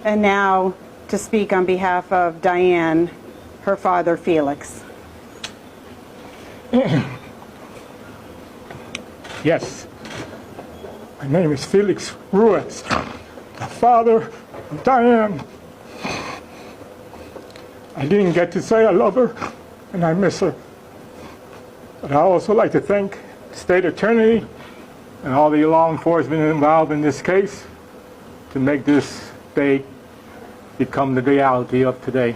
And now to speak on behalf of Diane, her father Felix. Yes, my name is Felix Ruiz, the father of Diane. I didn't get to say I love her and I miss her. But I also like to thank the state attorney and all the law enforcement involved in this case to make this day become the reality of today.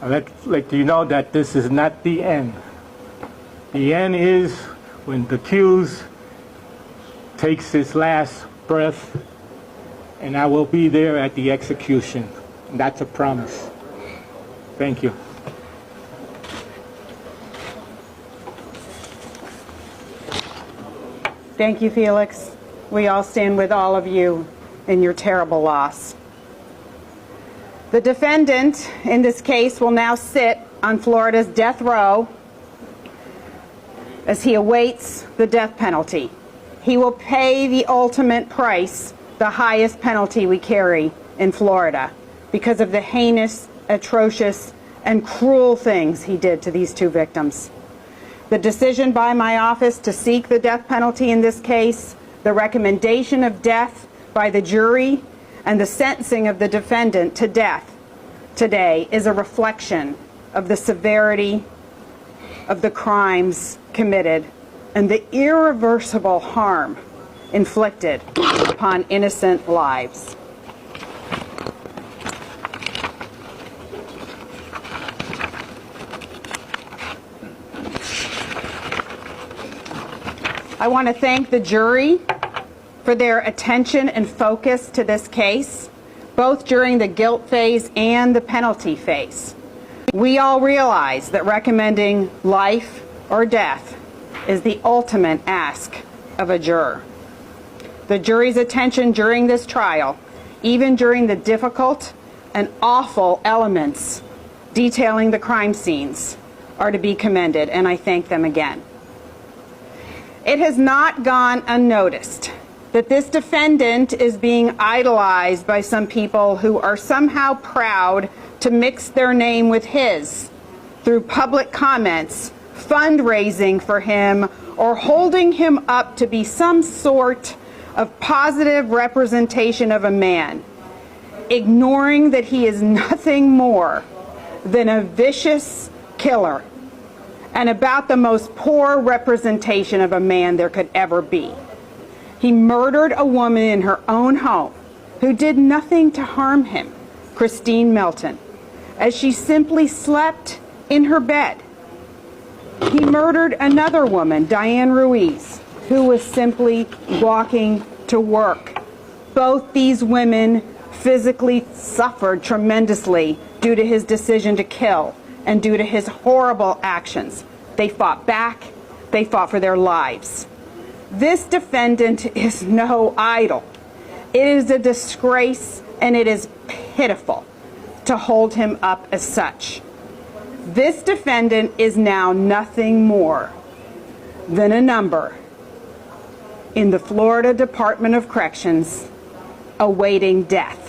I'd like you know that this is not the end. The end is when the accused takes his last breath, and I will be there at the execution. That's a promise. Thank you. Thank you, Felix. We all stand with all of you in your terrible loss. The defendant in this case will now sit on Florida's death row as he awaits the death penalty. He will pay the ultimate price, the highest penalty we carry in Florida, because of the heinous, atrocious, and cruel things he did to these two victims. The decision by my office to seek the death penalty in this case, the recommendation of death by the jury, and the sentencing of the defendant to death today is a reflection of the severity of the crimes committed and the irreversible harm inflicted upon innocent lives. I want to thank the jury for their attention and focus to this case, both during the guilt phase and the penalty phase. We all realize that recommending life or death is the ultimate ask of a juror. The jury's attention during this trial, even during the difficult and awful elements detailing the crime scenes, are to be commended, and I thank them again. It has not gone unnoticed that this defendant is being idolized by some people who are somehow proud to mix their name with his through public comments, fundraising for him, or holding him up to be some sort of positive representation of a man, ignoring that he is nothing more than a vicious killer and about the most poor representation of a man there could ever be. He murdered a woman in her own home who did nothing to harm him, Christine Melton, as she simply slept in her bed. He murdered another woman, Diane Ruiz, who was simply walking to work. Both these women physically suffered tremendously due to his decision to kill and due to his horrible actions. They fought back. They fought for their lives. This defendant is no idol. It is a disgrace, and it is pitiful to hold him up as such. This defendant is now nothing more than a number in the Florida Department of Corrections awaiting death.